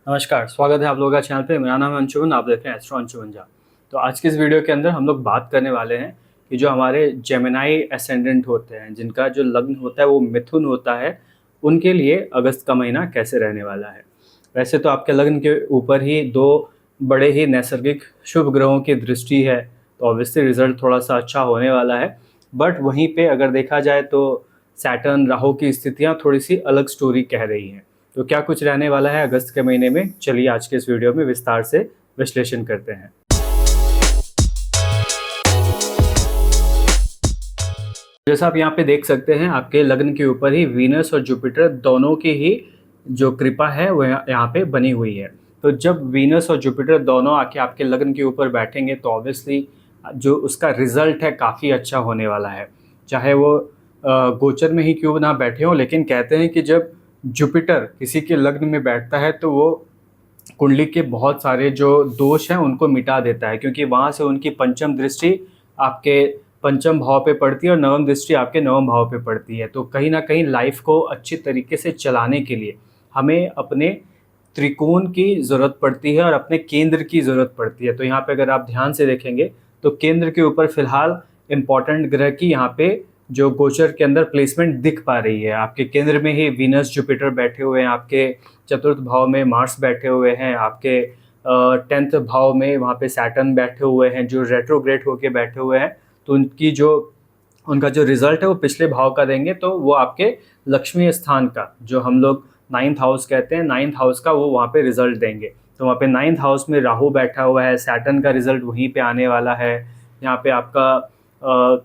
नमस्कार, स्वागत है आप लोगों का चैनल पे। मेरा नाम है अंशुमन, आप देख रहे हैं एस्ट्रो अंशुमन झा। तो आज के इस वीडियो के अंदर हम लोग बात करने वाले हैं कि जो हमारे जेमिनी एसेंडेंट होते हैं, जिनका जो लग्न होता है वो मिथुन होता है, उनके लिए अगस्त का महीना कैसे रहने वाला है। वैसे तो आपके लग्न के ऊपर ही दो बड़े ही नैसर्गिक शुभ ग्रहों की दृष्टि है, तो ऑब्वियसली रिजल्ट थोड़ा सा अच्छा होने वाला है। बट वहीं पे अगर देखा जाए तो सैटर्न राहु की स्थितियाँ थोड़ी सी अलग स्टोरी कह रही हैं। तो क्या कुछ रहने वाला है अगस्त के महीने में, चलिए आज के इस वीडियो में विस्तार से विश्लेषण करते हैं। जैसा आप यहाँ पे देख सकते हैं, आपके लग्न के ऊपर ही वीनस और जुपिटर दोनों की ही जो कृपा है वो यहाँ पे बनी हुई है। तो जब वीनस और जुपिटर दोनों आके आपके लग्न के ऊपर बैठेंगे तो ऑब्वियसली जो उसका रिजल्ट है काफ़ी अच्छा होने वाला है। चाहे वो गोचर में ही क्यों ना बैठे हो, लेकिन कहते हैं कि जब जुपिटर किसी के लग्न में बैठता है तो वो कुंडली के बहुत सारे जो दोष हैं उनको मिटा देता है, क्योंकि वहाँ से उनकी पंचम दृष्टि आपके पंचम भाव पे पड़ती है और नवम दृष्टि आपके नवम भाव पे पड़ती है। तो कहीं ना कहीं लाइफ को अच्छी तरीके से चलाने के लिए हमें अपने त्रिकोण की ज़रूरत पड़ती है और अपने केंद्र की ज़रूरत पड़ती है। तो यहाँ पे अगर आप ध्यान से देखेंगे तो केंद्र के ऊपर फिलहाल इम्पॉर्टेंट ग्रह की यहाँ पे जो गोचर के अंदर प्लेसमेंट दिख पा रही है। आपके केंद्र में ही वीनस जुपिटर बैठे हुए हैं, आपके चतुर्थ भाव में मार्स बैठे हुए हैं, आपके 10th भाव में वहाँ पे सैटर्न बैठे हुए हैं जो रेट्रोग्रेड होके बैठे हुए हैं। तो उनका जो रिजल्ट है वो पिछले भाव का देंगे, तो वो आपके लक्ष्मी स्थान का जो हम लोग 9th हाउस कहते हैं, 9th हाउस का वो वहाँ पे रिजल्ट देंगे। तो वहाँ पे 9th हाउस में राहु बैठा हुआ है, सैटर्न का रिजल्ट वहीं पे आने वाला है। यहाँ पे आपका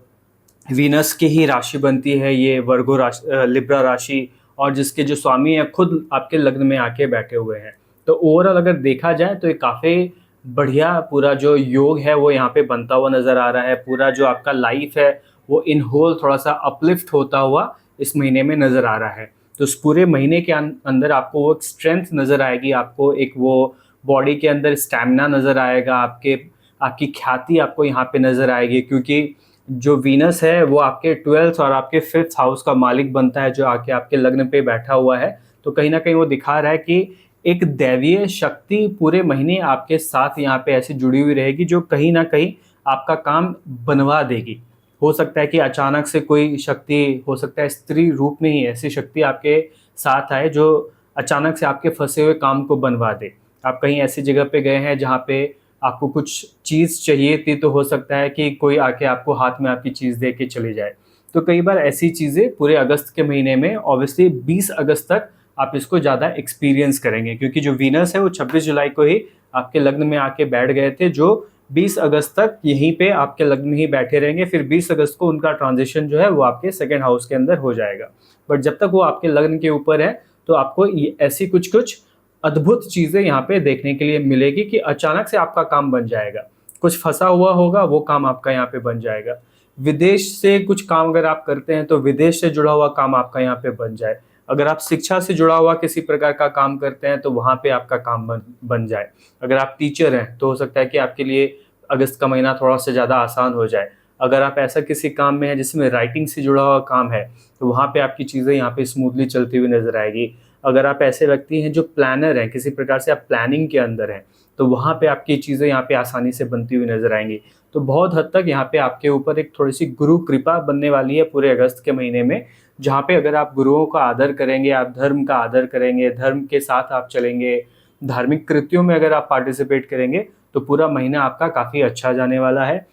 वीनस की ही राशि बनती है ये वर्गो राशि, लिब्रा राशि, और जिसके जो स्वामी है खुद आपके लग्न में आके बैठे हुए हैं। तो ओवरऑल अगर देखा जाए तो ये काफ़ी बढ़िया पूरा जो योग है वो यहाँ पे बनता हुआ नज़र आ रहा है। पूरा जो आपका लाइफ है वो इन होल थोड़ा सा अपलिफ्ट होता हुआ इस महीने में नज़र आ रहा है। तो इस पूरे महीने के अंदर आपको वो एक स्ट्रेंथ नज़र आएगी, आपको एक वो बॉडी के अंदर स्टैमिना नज़र आएगा, आपकी ख्याति आपको यहाँ पे नज़र आएगी, क्योंकि जो वीनस है वो आपके 12th और आपके 5th हाउस का मालिक बनता है जो आके आपके लग्न पे बैठा हुआ है। तो कहीं ना कहीं वो दिखा रहा है कि एक दैवीय शक्ति पूरे महीने आपके साथ यहाँ पे ऐसी जुड़ी हुई रहेगी जो कहीं ना कहीं आपका काम बनवा देगी। हो सकता है कि अचानक से कोई शक्ति, हो सकता है स्त्री रूप में ही ऐसी शक्ति आपके साथ आए जो अचानक से आपके फंसे हुए काम को बनवा दे। आप कहीं ऐसी जगह पे गए हैं जहाँ पे आपको कुछ चीज़ चाहिए थी, तो हो सकता है कि कोई आके आपको हाथ में आपकी चीज़ दे के चले जाए। तो कई बार ऐसी चीज़ें पूरे अगस्त के महीने में, ऑब्वियसली 20 अगस्त तक आप इसको ज़्यादा एक्सपीरियंस करेंगे, क्योंकि जो वीनस है वो 26 जुलाई को ही आपके लग्न में आके बैठ गए थे, जो 20 अगस्त तक यहीं पे आपके लग्न में ही बैठे रहेंगे। फिर 20 अगस्त को उनका ट्रांजिशन जो है वो आपके सेकेंड हाउस के अंदर हो जाएगा। बट जब तक वो आपके लग्न के ऊपर है तो आपको ऐसी कुछ कुछ अद्भुत चीज़ें यहाँ पे देखने के लिए मिलेगी कि अचानक से आपका काम बन जाएगा। कुछ फंसा हुआ होगा वो काम आपका यहाँ पे बन जाएगा। विदेश से कुछ काम अगर आप करते हैं तो विदेश से जुड़ा हुआ काम आपका यहाँ पे बन जाए। अगर आप शिक्षा से जुड़ा हुआ किसी प्रकार का काम करते हैं तो वहाँ पे आपका काम बन जाए। अगर आप टीचर हैं तो हो सकता है कि आपके लिए अगस्त का महीना थोड़ा सा ज़्यादा आसान हो जाए। अगर आप ऐसा किसी काम में है जिसमें राइटिंग से जुड़ा हुआ काम है तो वहाँ पे आपकी चीज़ें यहाँ पे स्मूथली चलती हुई नजर आएगी। अगर आप ऐसे व्यक्ति हैं जो प्लानर हैं, किसी प्रकार से आप प्लानिंग के अंदर हैं, तो वहाँ पे आपकी चीज़ें यहाँ पे आसानी से बनती हुई नजर आएंगी। तो बहुत हद तक यहाँ पे आपके ऊपर एक थोड़ी सी गुरु कृपा बनने वाली है पूरे अगस्त के महीने में, जहाँ पे अगर आप गुरुओं का आदर करेंगे, आप धर्म का आदर करेंगे, धर्म के साथ आप चलेंगे, धार्मिक कृत्यों में अगर आप पार्टिसिपेट करेंगे तो पूरा महीना आपका काफ़ी अच्छा जाने वाला है।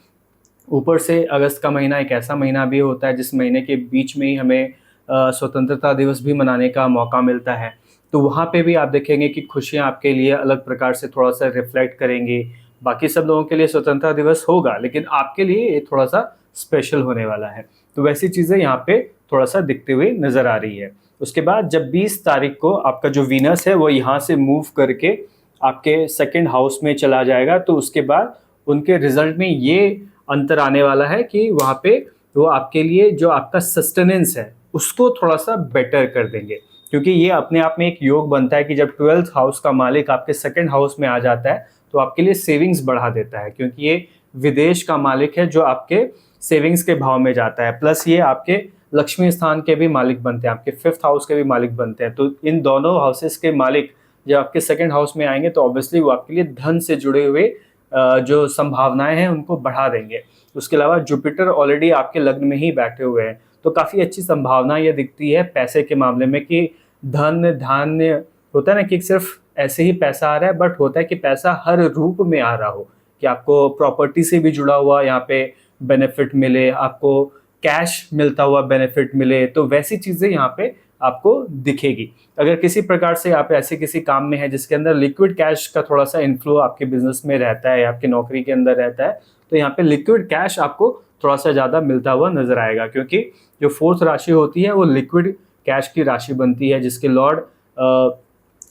ऊपर से अगस्त का महीना एक ऐसा महीना भी होता है जिस महीने के बीच में ही हमें स्वतंत्रता दिवस भी मनाने का मौका मिलता है। तो वहाँ पे भी आप देखेंगे कि खुशियाँ आपके लिए अलग प्रकार से थोड़ा सा रिफ्लेक्ट करेंगी। बाकी सब लोगों के लिए स्वतंत्रता दिवस होगा, लेकिन आपके लिए ये थोड़ा सा स्पेशल होने वाला है। तो वैसी चीज़ें यहाँ पे थोड़ा सा दिखती हुई नज़र आ रही है। उसके बाद जब 20 तारीख को आपका जो वीनस है वो यहाँ से मूव करके आपके सेकेंड हाउस में चला जाएगा, तो उसके बाद उनके रिजल्ट में ये अंतर आने वाला है कि वहाँ पे वो आपके लिए जो आपका सस्टेनेंस है उसको थोड़ा सा बेटर कर देंगे, क्योंकि ये अपने आप में एक योग बनता है कि जब 12th हाउस का मालिक आपके सेकेंड हाउस में आ जाता है तो आपके लिए सेविंग्स बढ़ा देता है, क्योंकि ये विदेश का मालिक है जो आपके सेविंग्स के भाव में जाता है। प्लस ये आपके लक्ष्मी स्थान के भी मालिक बनते हैं, आपके 5th हाउस के भी मालिक बनते हैं। तो इन दोनों हाउसेस के मालिक जब आपके सेकंड हाउस में आएंगे तो ऑब्वियसली वो आपके लिए धन से जुड़े हुए जो संभावनाएं हैं उनको बढ़ा देंगे। उसके अलावा जुपिटर ऑलरेडी आपके लग्न में ही बैठे हुए हैं, तो काफ़ी अच्छी संभावना ये दिखती है पैसे के मामले में कि धन धान्य होता है ना, कि सिर्फ ऐसे ही पैसा आ रहा है, बट होता है कि पैसा हर रूप में आ रहा हो, कि आपको प्रॉपर्टी से भी जुड़ा हुआ यहाँ पे बेनिफिट मिले, आपको कैश मिलता हुआ बेनिफिट मिले, तो वैसी चीज़ें यहाँ पे आपको दिखेगी। अगर किसी प्रकार से आप ऐसे किसी काम में है जिसके अंदर लिक्विड कैश का थोड़ा सा इन्फ्लो आपके बिजनेस में रहता है, आपकी नौकरी के अंदर रहता है, तो यहाँ पे लिक्विड कैश आपको थोड़ा सा ज़्यादा मिलता हुआ नजर आएगा, क्योंकि जो फोर्थ राशि होती है वो लिक्विड कैश की राशि बनती है, जिसके लॉर्ड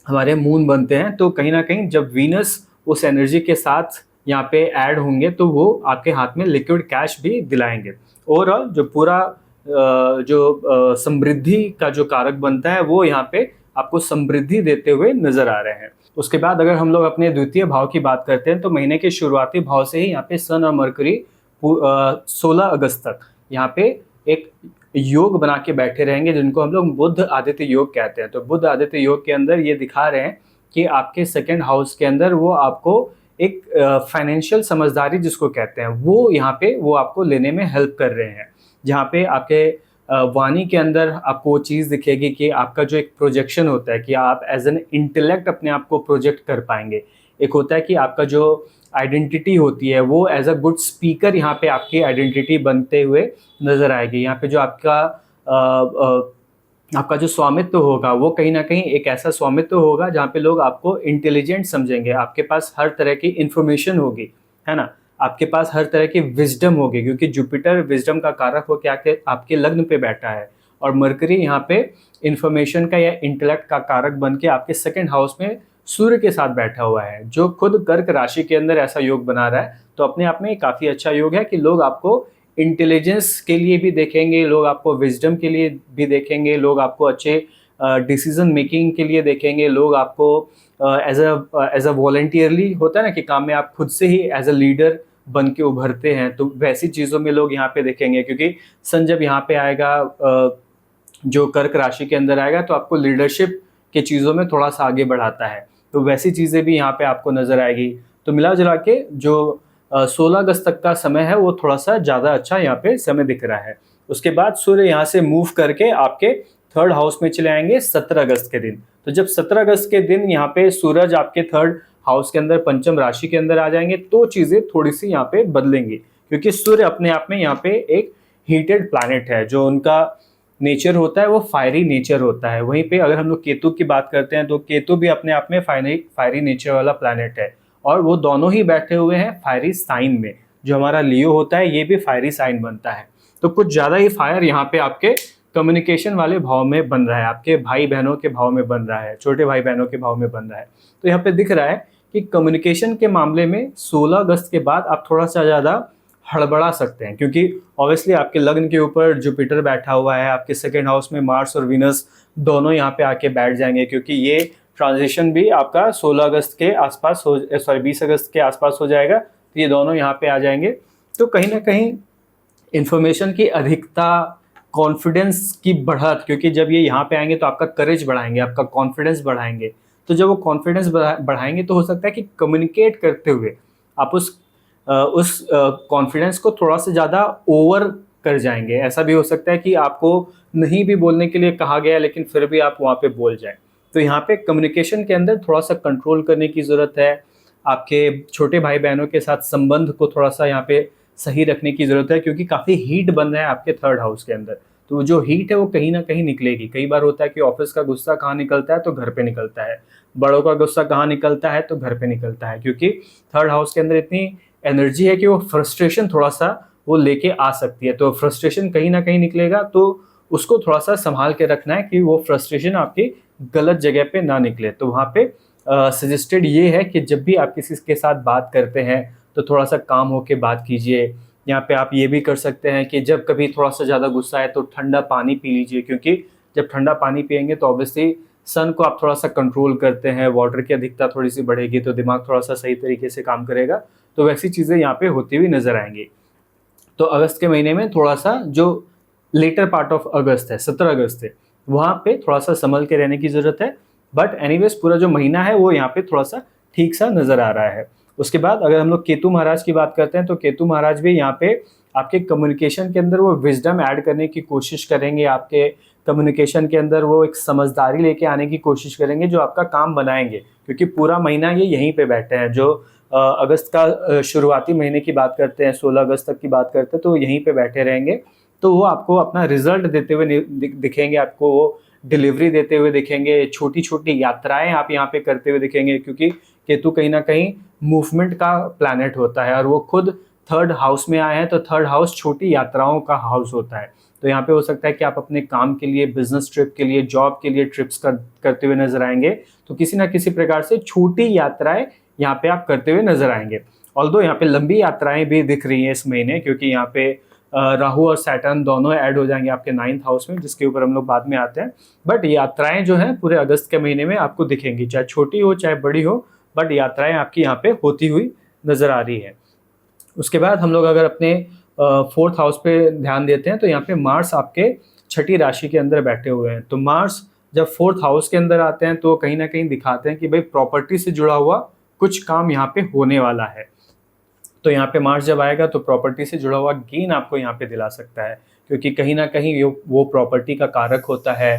हमारे मून बनते हैं। तो कहीं ना कहीं जब वीनस उस एनर्जी के साथ यहाँ पे ऐड होंगे तो वो आपके हाथ में लिक्विड कैश भी दिलाएंगे। ओवरऑल जो पूरा जो समृद्धि का जो कारक बनता है वो यहाँ पे आपको समृद्धि देते हुए नजर आ रहे हैं। उसके बाद अगर हम लोग अपने द्वितीय भाव की बात करते हैं तो महीने के शुरुआती भाव से ही यहाँ पे सन और मरकरी 16 अगस्त तक यहाँ पे एक योग बना के बैठे रहेंगे, जिनको हम लोग बुध आदित्य योग कहते हैं। तो बुध आदित्य योग के अंदर ये दिखा रहे हैं कि आपके सेकंड हाउस के अंदर वो आपको एक फाइनेंशियल समझदारी जिसको कहते हैं वो यहाँ पे वो आपको लेने में हेल्प कर रहे हैं, जहाँ पे आपके वाणी के अंदर आपको वो चीज़ दिखेगी कि आपका जो एक प्रोजेक्शन होता है कि आप एज एन इंटेलेक्ट अपने आप को प्रोजेक्ट कर पाएंगे। एक होता है कि आपका जो आइडेंटिटी होती है वो एज अ गुड स्पीकर यहाँ पे आपकी आइडेंटिटी बनते हुए नजर आएगी। यहाँ पे जो आपका जो स्वामित्व होगा वो कहीं ना कहीं एक ऐसा स्वामित्व होगा जहाँ पे लोग आपको इंटेलिजेंट समझेंगे, आपके पास हर तरह की इंफॉर्मेशन होगी, है ना, आपके पास हर तरह की विजडम होगी, क्योंकि जुपिटर विजडम का कारक हो के आपके लग्न पे बैठा है, और मरकरी यहाँ पे इंफॉर्मेशन का या इंटेलेक्ट का कारक बन के आपके सेकंड हाउस में सूर्य के साथ बैठा हुआ है, जो खुद कर्क राशि के अंदर ऐसा योग बना रहा है। तो अपने आप में काफ़ी अच्छा योग है कि लोग आपको इंटेलिजेंस के लिए भी देखेंगे, लोग आपको विजडम के लिए भी देखेंगे, लोग आपको अच्छे डिसीजन मेकिंग के लिए देखेंगे, लोग आपको एज अ वॉलंटियरली होता है ना कि काम में आप खुद से ही एज अ लीडर बन के उभरते हैं, तो वैसी चीज़ों में लोग यहाँ पे देखेंगे। क्योंकि सन जब यहाँ पे आएगा जो कर्क राशि के अंदर आएगा तो आपको लीडरशिप के चीज़ों में थोड़ा सा आगे बढ़ाता है, तो वैसी चीज़ें भी यहाँ पे आपको नजर आएगी। तो मिला जुला के जो 16 अगस्त तक का समय है वो थोड़ा सा ज़्यादा अच्छा यहाँ पे समय दिख रहा है। उसके बाद सूर्य यहाँ से मूव करके आपके थर्ड हाउस में चले आएंगे 17 अगस्त के दिन। तो जब 17 अगस्त के दिन यहाँ पे सूरज आपके थर्ड हाउस के अंदर पंचम राशि के अंदर आ जाएंगे तो चीज़ें थोड़ी सी यहाँ पे बदलेंगी, क्योंकि सूर्य अपने आप में यहाँ पे एक हीटेड प्लैनेट है, जो उनका नेचर होता है वो फायरी नेचर होता है। वहीं पे अगर हम लोग केतु की बात करते हैं तो केतु भी अपने आप में फायरी नेचर वाला प्लैनेट है, और वो दोनों ही बैठे हुए हैं फायरी साइन में। जो हमारा लियो होता है ये भी फायरी साइन बनता है, तो कुछ ज़्यादा ही फायर यहाँ पे आपके कम्युनिकेशन वाले भाव में बन रहा है, आपके भाई बहनों के भाव में बन रहा है, छोटे भाई बहनों के भाव में बन रहा है। तो यहाँ पे दिख रहा है कि कम्युनिकेशन के मामले में 16 अगस्त के बाद आप थोड़ा सा ज़्यादा हड़बड़ा सकते हैं, क्योंकि ऑब्वियसली आपके लग्न के ऊपर जुपिटर बैठा हुआ है, आपके सेकेंड हाउस में मार्स और वीनस दोनों यहाँ पे आके बैठ जाएंगे, क्योंकि ये ट्रांजिशन भी आपका 16 अगस्त के आसपास 20 अगस्त के आसपास हो जाएगा, तो ये दोनों यहाँ पे आ जाएंगे। तो कहीं ना कहीं इंफॉर्मेशन की अधिकता, कॉन्फिडेंस की बढ़त, क्योंकि जब ये यहाँ पे आएंगे तो आपका करेज बढ़ाएंगे, आपका कॉन्फिडेंस बढ़ाएंगे। तो जब वो कॉन्फिडेंस बढ़ाएंगे तो हो सकता है कि कम्युनिकेट करते हुए आप उस कॉन्फिडेंस को थोड़ा सा ज़्यादा ओवर कर जाएंगे। ऐसा भी हो सकता है कि आपको नहीं भी बोलने के लिए कहा गया लेकिन फिर भी आप वहाँ पे बोल जाएं। तो यहाँ पे कम्युनिकेशन के अंदर थोड़ा सा कंट्रोल करने की ज़रूरत है। आपके छोटे भाई बहनों के साथ संबंध को थोड़ा सा यहाँ पे सही रखने की ज़रूरत है, क्योंकि काफ़ी हीट बन रहा है आपके थर्ड हाउस के अंदर। तो जो हीट है वो कहीं ना कहीं निकलेगी। कई बार होता है कि ऑफिस का गुस्सा कहाँ निकलता है तो घर पे निकलता है, बड़ों का गुस्सा कहाँ निकलता है तो घर पे निकलता है, क्योंकि थर्ड हाउस के अंदर इतनी एनर्जी है कि वो फ्रस्ट्रेशन थोड़ा सा वो लेके आ सकती है। तो फ्रस्ट्रेशन कहीं ना कहीं निकलेगा, तो उसको थोड़ा सा संभाल के रखना है कि वो फ्रस्ट्रेशन आपकी गलत जगह पे ना निकले। तो वहाँ पे सजेस्टेड ये है कि जब भी आप किसी के साथ बात करते हैं तो थोड़ा सा काम होके बात कीजिए। यहाँ पे आप ये भी कर सकते हैं कि जब कभी थोड़ा सा ज़्यादा गुस्सा है तो ठंडा पानी पी लीजिए, क्योंकि जब ठंडा पानी पियेंगे तो ऑब्वियसली सन को आप थोड़ा सा कंट्रोल करते हैं, वाटर की अधिकता थोड़ी सी बढ़ेगी तो दिमाग थोड़ा सा सही तरीके से काम करेगा। तो वैसी चीज़ें यहाँ पे होती हुई नजर आएंगी। तो अगस्त के महीने में थोड़ा सा जो लेटर पार्ट ऑफ अगस्त है, 17 अगस्त है, वहाँ पे थोड़ा सा संभल के रहने की ज़रूरत है। बट एनीवेज पूरा जो महीना है वो यहाँ पे थोड़ा सा ठीक सा नजर आ रहा है। उसके बाद अगर हम लोग केतु महाराज की बात करते हैं तो केतु महाराज भी यहाँ पे आपके कम्युनिकेशन के अंदर वो विजडम ऐड करने की कोशिश करेंगे, आपके कम्युनिकेशन के अंदर वो एक समझदारी लेके आने की कोशिश करेंगे जो आपका काम बनाएंगे, क्योंकि पूरा महीना ये यहीं पे बैठे हैं। जो अगस्त का शुरुआती महीने की बात करते हैं, 16 अगस्त तक की बात करते हैं, तो यहीं पे बैठे रहेंगे। तो वो आपको अपना रिजल्ट देते हुए दिखेंगे, आपको वो डिलीवरी देते हुए दिखेंगे, छोटी छोटी यात्राएं आप यहाँ पे करते हुए दिखेंगे, क्योंकि केतु कहीं ना कहीं मूवमेंट का प्लैनेट होता है और वो खुद 3rd हाउस में आए हैं। तो 3rd हाउस छोटी यात्राओं का हाउस होता है। तो यहाँ पे हो सकता है कि आप अपने काम के लिए, बिजनेस ट्रिप के लिए, जॉब के लिए ट्रिप्स करते हुए नजर आएंगे। तो किसी ना किसी प्रकार से छोटी यात्राएं यहाँ पे आप करते हुए नजर आएंगे। ऑल्दो यहाँ पे लंबी यात्राएं भी दिख रही हैं इस महीने, क्योंकि यहाँ पे राहु और सैटर्न दोनों ऐड हो जाएंगे आपके 9th हाउस में, जिसके ऊपर हम लोग बाद में आते हैं। बट यात्राएं जो है पूरे अगस्त के महीने में आपको दिखेंगी, चाहे छोटी हो चाहे बड़ी हो, बट यात्राएं आपकी यहाँ पे होती हुई नजर आ रही है। उसके बाद हम लोग अगर अपने 4th हाउस पे ध्यान देते हैं तो यहाँ पे मार्स आपके 6ठी राशि के अंदर बैठे हुए हैं। तो मार्स जब 4th हाउस के अंदर आते हैं तो कहीं ना कहीं दिखाते हैं कि भाई प्रॉपर्टी से जुड़ा हुआ कुछ काम यहाँ पे होने वाला है। तो यहाँ पे मार्स जब आएगा तो प्रॉपर्टी से जुड़ा हुआ गेन आपको यहाँ पे दिला सकता है, क्योंकि कहीं ना कहीं वो प्रॉपर्टी का कारक होता है।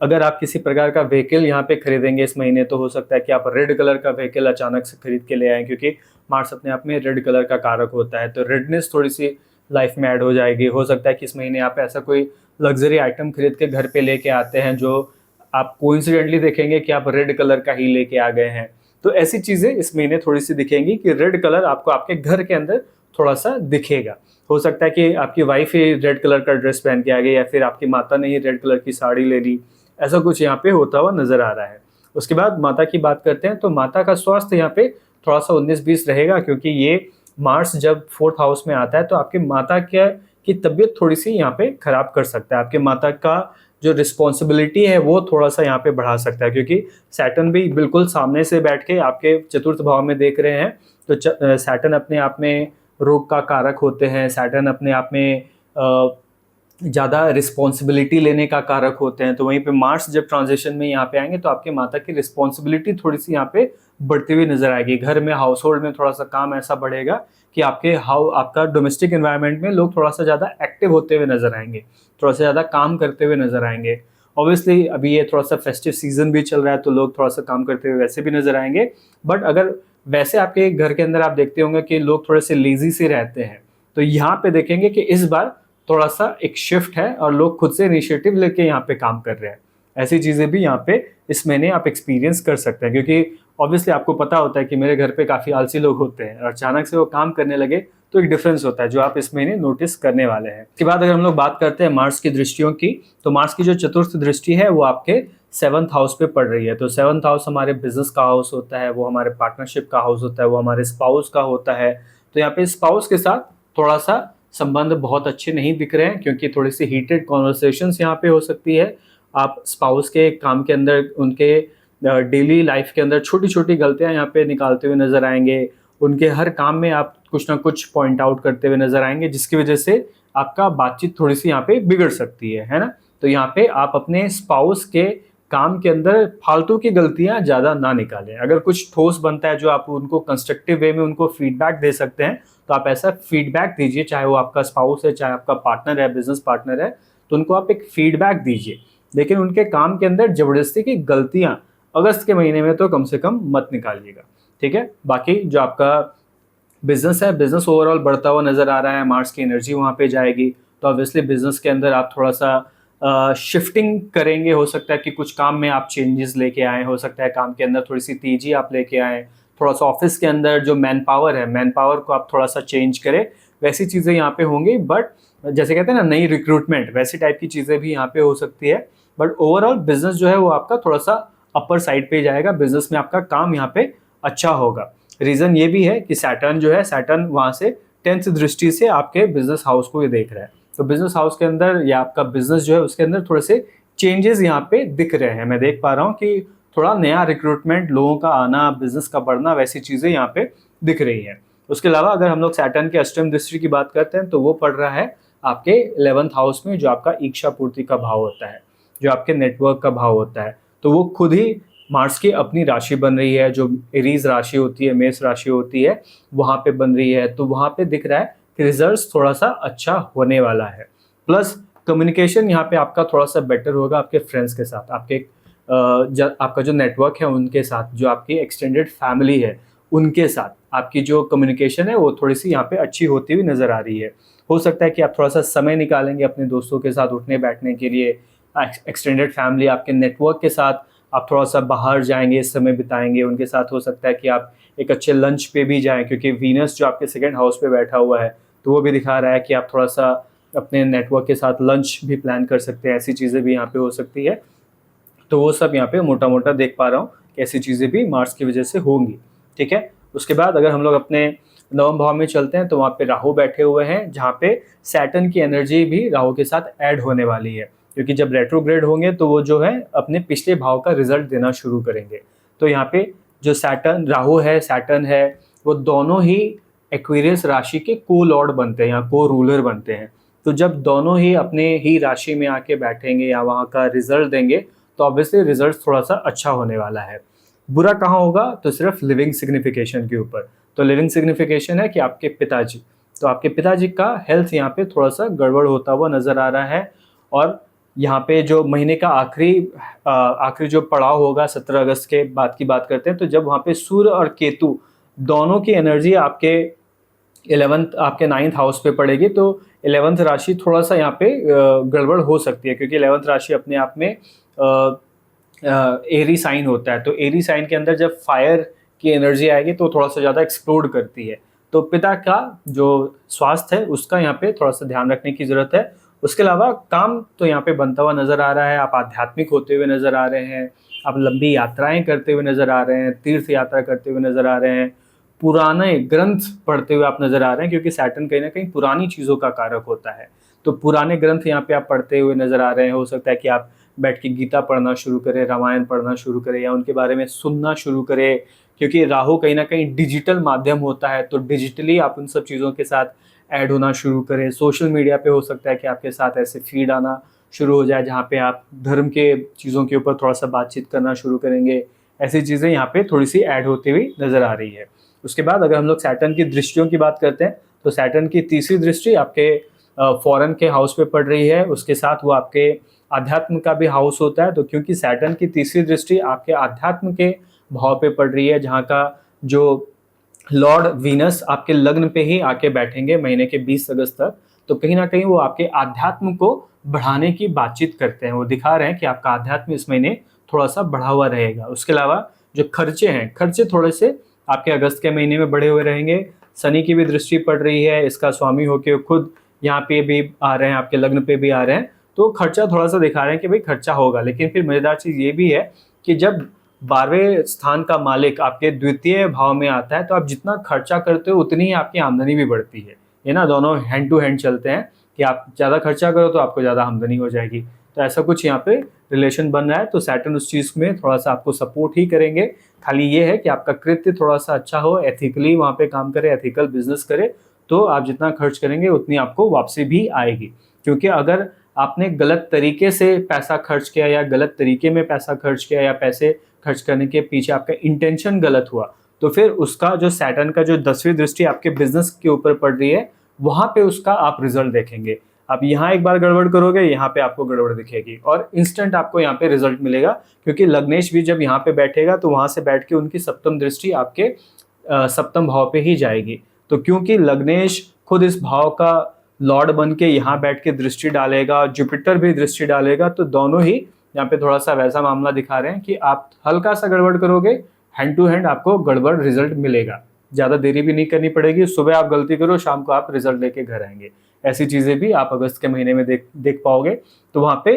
अगर आप किसी प्रकार का व्हीकल यहाँ पे खरीदेंगे इस महीने, तो हो सकता है कि आप रेड कलर का व्हीकल अचानक से खरीद के ले आए, क्योंकि मार्स अपने आप में रेड कलर का कारक होता है। तो रेडनेस थोड़ी सी लाइफ में ऐड हो जाएगी। हो सकता है कि इस महीने आप ऐसा कोई लग्जरी आइटम खरीद के घर पे लेके आते हैं जो आप कोइंसिडेंटली देखेंगे कि आप रेड कलर का ही लेके आ गए हैं। तो ऐसी चीजें इस महीने थोड़ी सी दिखेंगी कि रेड कलर आपको आपके घर के अंदर थोड़ा सा दिखेगा। हो सकता है कि आपकी वाइफ ही रेड कलर का ड्रेस पहन के आ गई, या फिर आपकी माता ने ही रेड कलर की साड़ी ले ली, ऐसा कुछ यहाँ पे होता हुआ नजर आ रहा है। उसके बाद माता की बात करते हैं तो माता का स्वास्थ्य यहाँ पे थोड़ा सा 19-20 रहेगा, क्योंकि ये मार्स जब 4th हाउस में आता है तो आपके माता की तबीयत थोड़ी सी यहाँ पे खराब कर सकता है। आपके माता का जो रिस्पॉन्सिबिलिटी है वो थोड़ा सा यहाँ पे बढ़ा सकता है, क्योंकि सैटर्न भी बिल्कुल सामने से बैठ के आपके 4th भाव में देख रहे हैं। तो सैटर्न अपने आप में रोग का कारक होते हैं, सैटर्न अपने आप में ज़्यादा रिस्पॉन्सिबिलिटी लेने का कारक होते हैं। तो वहीं पे मार्स जब ट्रांजिशन में यहाँ पे आएंगे तो आपके माता की रिस्पॉन्सिबिलिटी थोड़ी सी यहाँ पे बढ़ती हुई नजर आएगी। घर में, हाउस होल्ड में थोड़ा सा काम ऐसा बढ़ेगा कि आपका डोमेस्टिक एनवायरनमेंट में लोग थोड़ा सा ज़्यादा एक्टिव होते हुए नजर आएंगे, थोड़ा सा ज़्यादा काम करते हुए नजर आएंगे। ऑब्वियसली अभी ये थोड़ा सा फेस्टिव सीजन भी चल रहा है तो लोग थोड़ा सा काम करते हुए वैसे भी नजर आएंगे। बट अगर वैसे आपके घर के अंदर आप देखते होंगे कि लोग थोड़े से लेजी से रहते हैं, तो यहाँ पे देखेंगे कि इस बार थोड़ा सा एक शिफ्ट है और लोग खुद से इनिशिएटिव लेके यहाँ पे काम कर रहे हैं। ऐसी चीजें भी यहाँ पे इस महीने आप एक्सपीरियंस कर सकते हैं, क्योंकि ऑब्वियसली आपको पता होता है कि मेरे घर पे काफी आलसी लोग होते हैं और अचानक से वो काम करने लगे तो एक डिफरेंस होता है जो आप इस महीने नोटिस करने वाले हैं। इसके बाद अगर हम लोग बात करते हैं मार्स की दृष्टियों की, तो मार्स की जो 4th दृष्टि है वो आपके 7th हाउस पे पड़ रही है। तो 7th हाउस हमारे बिजनेस का हाउस होता है, वो हमारे पार्टनरशिप का हाउस होता है, वो हमारे स्पाउस का होता है। तो यहाँ पे स्पाउस के साथ थोड़ा सा संबंध बहुत अच्छे नहीं दिख रहे हैं, क्योंकि थोड़ी सी हीटेड कॉन्वर्सेशंस यहाँ पे हो सकती है। आप स्पाउस के काम के अंदर, उनके डेली लाइफ के अंदर छोटी छोटी गलतियां यहाँ पे निकालते हुए नजर आएंगे। उनके हर काम में आप कुछ ना कुछ पॉइंट आउट करते हुए नजर आएंगे, जिसकी वजह से आपका बातचीत थोड़ी सी यहाँ पे बिगड़ सकती है ना। तो यहाँ पे आप अपने स्पाउस के काम के अंदर फालतू की गलतियां ज्यादा ना निकालें। अगर कुछ ठोस बनता है जो आप उनको कंस्ट्रक्टिव वे में उनको फीडबैक दे सकते हैं तो आप ऐसा फीडबैक दीजिए, चाहे वो आपका स्पाउस है, चाहे आपका पार्टनर है, बिजनेस पार्टनर है, तो उनको आप एक फीडबैक दीजिए। लेकिन उनके काम के अंदर जबरदस्ती की गलतियां अगस्त के महीने में तो कम से कम मत निकालिएगा, ठीक है। बाकी जो आपका बिजनेस है, बिजनेस ओवरऑल बढ़ता हुआ नजर आ रहा है, मार्स की एनर्जी वहां पे जाएगी, तो ऑब्वियसली बिजनेस के अंदर आप थोड़ा सा शिफ्टिंग करेंगे। हो सकता है कि कुछ काम में आप चेंजेस लेके आए, हो सकता है काम के अंदर थोड़ी सी तेजी आप लेके आए, थोड़ा सा ऑफिस के अंदर जो मैन पावर है, मैन पावर को आप थोड़ा सा चेंज करें, वैसी चीज़ें यहाँ पे होंगी। बट जैसे कहते हैं ना, नई रिक्रूटमेंट, वैसी टाइप की चीज़ें भी यहाँ पे हो सकती है। बट ओवरऑल बिजनेस जो है वो आपका थोड़ा सा अपर साइड पे जाएगा, बिजनेस में आपका काम यहाँ पे अच्छा होगा। रीज़न ये भी है कि सैटर्न जो है, सैटर्न वहाँ से 10th दृष्टि से आपके बिजनेस हाउस को ये देख रहा है। तो बिजनेस हाउस के अंदर या आपका बिजनेस जो है उसके अंदर थोड़े से चेंजेस यहाँ पे दिख रहे हैं। मैं देख पा रहा हूँ कि थोड़ा नया रिक्रूटमेंट, लोगों का आना, बिजनेस का बढ़ना, वैसी चीज़ें यहाँ पे दिख रही हैं। उसके अलावा अगर हम लोग सैटर्न के अष्टम दृष्टि की बात करते हैं तो वो पड़ रहा है आपके 11th हाउस में, जो आपका इच्छा पूर्ति का भाव होता है, जो आपके नेटवर्क का भाव होता है। तो वो खुद ही मार्स की अपनी राशि बन रही है, जो एरीज राशि होती है, मेष राशि होती है, वहाँ पे बन रही है। तो वहाँ पे दिख रहा है कि रिजल्ट्स थोड़ा सा अच्छा होने वाला है। प्लस कम्युनिकेशन यहाँ पे आपका थोड़ा सा बेटर होगा आपके फ्रेंड्स के साथ, आपका जो नेटवर्क है उनके साथ, जो आपकी एक्सटेंडेड फैमिली है उनके साथ आपकी जो कम्युनिकेशन है वो थोड़ी सी यहाँ पे अच्छी होती हुई नजर आ रही है। हो सकता है कि आप थोड़ा सा समय निकालेंगे अपने दोस्तों के साथ उठने बैठने के लिए, एक्सटेंडेड फैमिली आपके नेटवर्क के साथ आप थोड़ा सा बाहर जाएंगे, समय बिताएंगे उनके साथ। हो सकता है कि आप एक अच्छे लंच पे भी जाएं, क्योंकि वीनस जो आपके सेकंड हाउस पे बैठा हुआ है तो वो भी दिखा रहा है कि आप थोड़ा सा अपने नेटवर्क के साथ लंच भी प्लान कर सकते हैं। ऐसी चीज़ें भी यहाँ पे हो सकती है। तो वो सब यहाँ पे मोटा मोटा देख पा रहा हूँ कि ऐसी चीज़ें भी मार्स की वजह से होंगी। ठीक है, उसके बाद अगर हम लोग अपने नवम भाव में चलते हैं तो वहाँ पे राहु बैठे हुए हैं, जहाँ पे सैटर्न की एनर्जी भी राहु के साथ ऐड होने वाली है, क्योंकि जब रेट्रोग्रेड होंगे तो वो जो है अपने पिछले भाव का रिजल्ट देना शुरू करेंगे। तो यहाँ पे जो राहु है, सैटर्न है, वो दोनों ही एक्वेरियस राशि के को लॉर्ड बनते हैं या को रूलर बनते हैं। तो जब दोनों ही अपने ही राशि में आके बैठेंगे या वहाँ का रिजल्ट देंगे तो ऑब्वियसली रिजल्ट थोड़ा सा अच्छा होने वाला है। बुरा कहाँ होगा? तो सिर्फ लिविंग सिग्निफिकेशन के ऊपर। तो लिविंग सिग्निफिकेशन है कि आपके पिताजी, तो आपके पिताजी का हेल्थ यहाँ पे थोड़ा सा गड़बड़ होता हुआ नजर आ रहा है। और यहाँ पे जो महीने का आखिरी जो पड़ाव होगा 17 अगस्त के बाद की बात करते हैं, तो जब वहाँ पे सूर्य और केतु दोनों की एनर्जी आपके 11th आपके 9th हाउस पे पड़ेगी, तो 11th राशि थोड़ा सा यहाँ पे गड़बड़ हो सकती है, क्योंकि 11th राशि अपने आप में एरी साइन होता है। तो एरी साइन के अंदर जब फायर की एनर्जी आएगी तो थोड़ा सा ज़्यादा एक्सप्लोड करती है। तो पिता का जो स्वास्थ्य है उसका यहाँ पे थोड़ा सा ध्यान रखने की ज़रूरत है। उसके अलावा काम तो यहाँ पे बनता हुआ नज़र आ रहा है, आप आध्यात्मिक होते हुए नज़र आ रहे हैं, आप लंबी यात्राएं करते हुए नज़र आ रहे हैं, तीर्थ यात्रा करते हुए नज़र आ रहे हैं, पुराने ग्रंथ पढ़ते हुए आप नज़र आ रहे हैं, क्योंकि सैटर्न कहीं ना कहीं पुरानी चीज़ों का कारक होता है। तो पुराने ग्रंथ यहाँ पे आप पढ़ते हुए नज़र आ रहे हैं। हो सकता है कि आप बैठ के गीता पढ़ना शुरू करें, रामायण पढ़ना शुरू करें या उनके बारे में सुनना शुरू करें, क्योंकि राहु कहीं ना कहीं डिजिटल माध्यम होता है। तो डिजिटली आप उन सब चीज़ों के साथ ऐड होना शुरू करें। सोशल मीडिया पे हो सकता है कि आपके साथ ऐसे फीड आना शुरू हो जाए जहाँ पे आप धर्म के चीज़ों के ऊपर थोड़ा सा बातचीत करना शुरू करेंगे। ऐसी चीज़ें यहाँ पे थोड़ी सी ऐड होती हुई नज़र आ रही है। उसके बाद अगर हम लोग सैटर्न की दृष्टियों की बात करते हैं तो सैटर्न की तीसरी दृष्टि आपके फॉरेन के हाउस पे पड़ रही है। उसके साथ वो आपके अध्यात्म का भी हाउस होता है। तो क्योंकि सैटर्न की तीसरी दृष्टि आपके अध्यात्म के भाव पे पड़ रही है, जहाँ का जो लॉर्ड वीनस आपके लग्न पे ही आके बैठेंगे महीने के 20 अगस्त तक, तो कहीं ना कहीं वो आपके आध्यात्म को बढ़ाने की बातचीत करते हैं। वो दिखा रहे हैं कि आपका आध्यात्म इस महीने थोड़ा सा बढ़ा हुआ रहेगा। उसके अलावा जो खर्चे हैं, खर्चे थोड़े से आपके अगस्त के महीने में बढ़े हुए रहेंगे। शनि की भी दृष्टि पड़ रही है, इसका स्वामी होके खुद यहाँ पे भी आ रहे हैं, आपके लग्न पे भी आ रहे हैं। तो खर्चा थोड़ा सा दिखा रहे हैं कि भाई खर्चा होगा। लेकिन फिर मजेदार चीज़ ये भी है कि जब 12वें स्थान का मालिक आपके द्वितीय भाव में आता है तो आप जितना खर्चा करते हो उतनी ही आपकी आमदनी भी बढ़ती है। ये ना दोनों हैंड टू हैंड चलते हैं कि आप ज़्यादा खर्चा करो तो आपको ज़्यादा आमदनी हो जाएगी। तो ऐसा कुछ यहाँ पे रिलेशन बन रहा है। तो सैटर्न उस चीज़ में थोड़ा सा आपको सपोर्ट ही करेंगे। खाली ये है कि आपका कृत्य थोड़ा सा अच्छा हो, एथिकली वहाँ पे काम करे, एथिकल बिजनेस करे, तो आप जितना खर्च करेंगे उतनी आपको वापसी भी आएगी। क्योंकि अगर आपने गलत तरीके से पैसा खर्च किया या गलत तरीके में पैसा खर्च किया या पैसे खर्च करने के पीछे आपका इंटेंशन गलत हुआ, तो फिर उसका जो सैटर्न का जो 10वीं दृष्टि आपके बिजनेस के ऊपर पड़ रही है, वहां पे उसका आप रिजल्ट देखेंगे। आप यहाँ एक बार गड़बड़ करोगे, यहाँ पे आपको गड़बड़ दिखेगी और इंस्टेंट आपको यहाँ पे रिजल्ट मिलेगा। क्योंकि लग्नेश भी जब यहाँ पे बैठेगा तो वहां से बैठ के उनकी सप्तम दृष्टि आपके सप्तम भाव पे ही जाएगी। तो क्योंकि लग्नेश खुद इस भाव का लॉर्ड बन के यहाँ बैठ के दृष्टि डालेगा, जुपिटर भी दृष्टि डालेगा, तो दोनों ही यहाँ पे थोड़ा सा वैसा मामला दिखा रहे हैं कि आप हल्का सा गड़बड़ करोगे, हैंड टू हैंड आपको गड़बड़ रिजल्ट मिलेगा। ज़्यादा देरी भी नहीं करनी पड़ेगी, सुबह आप गलती करो, शाम को आप रिजल्ट लेके घर आएंगे। ऐसी चीज़ें भी आप अगस्त के महीने में देख पाओगे। तो वहाँ पे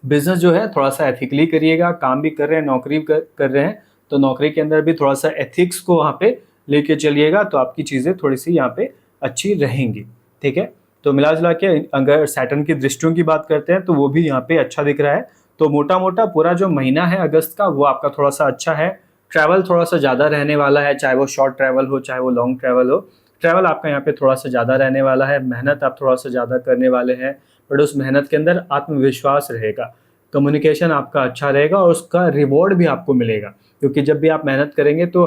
बिजनेस जो है थोड़ा सा एथिकली करिएगा। काम भी कर रहे हैं, नौकरी कर रहे हैं, तो नौकरी के अंदर भी थोड़ा सा एथिक्स को वहाँ पे लेके चलिएगा, तो आपकी चीज़ें थोड़ी सी यहाँ पे अच्छी रहेंगी। ठीक है, तो मिला जुला के अगर सैटर्न की दृष्टियों की बात करते हैं तो वो भी यहाँ पे अच्छा दिख रहा है। तो मोटा मोटा पूरा जो महीना है अगस्त का वो आपका थोड़ा सा अच्छा है। ट्रैवल थोड़ा सा ज़्यादा रहने वाला है, चाहे वो शॉर्ट ट्रैवल हो चाहे वो लॉन्ग ट्रैवल हो। ट्रैवल आपका यहाँ पे थोड़ा सा ज़्यादा रहने वाला है। मेहनत आप थोड़ा सा ज़्यादा करने वाले हैं, बट उस मेहनत के अंदर आत्मविश्वास रहेगा। कम्युनिकेशन आपका अच्छा रहेगा और उसका रिवॉर्ड भी आपको मिलेगा, क्योंकि जब भी आप मेहनत करेंगे तो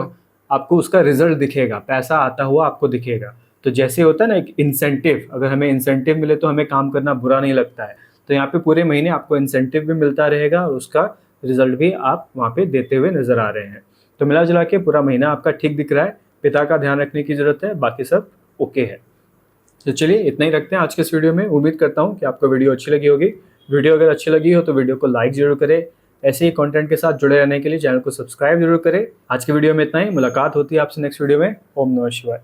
आपको उसका रिजल्ट दिखेगा, पैसा आता हुआ आपको दिखेगा। तो जैसे होता है ना एक इंसेंटिव, अगर हमें इंसेंटिव मिले तो हमें काम करना बुरा नहीं लगता है, तो यहाँ पे पूरे महीने आपको इंसेंटिव भी मिलता रहेगा और उसका रिजल्ट भी आप वहाँ पे देते हुए नजर आ रहे हैं। तो मिला जुला के पूरा महीना आपका ठीक दिख रहा है, पिता का ध्यान रखने की जरूरत है, बाकी सब ओके है। तो चलिए इतना ही रखते हैं आज के इस वीडियो में। उम्मीद करता हूँ कि आपको वीडियो अच्छी लगी होगी। वीडियो अगर अच्छी लगी हो तो वीडियो को लाइक जरूर करें। ऐसे ही कंटेंट के साथ जुड़े रहने के लिए चैनल को सब्सक्राइब जरूर करें। आज के वीडियो में इतना ही, मुलाकात होती है आपसे नेक्स्ट वीडियो में। ओम नमः शिवाय।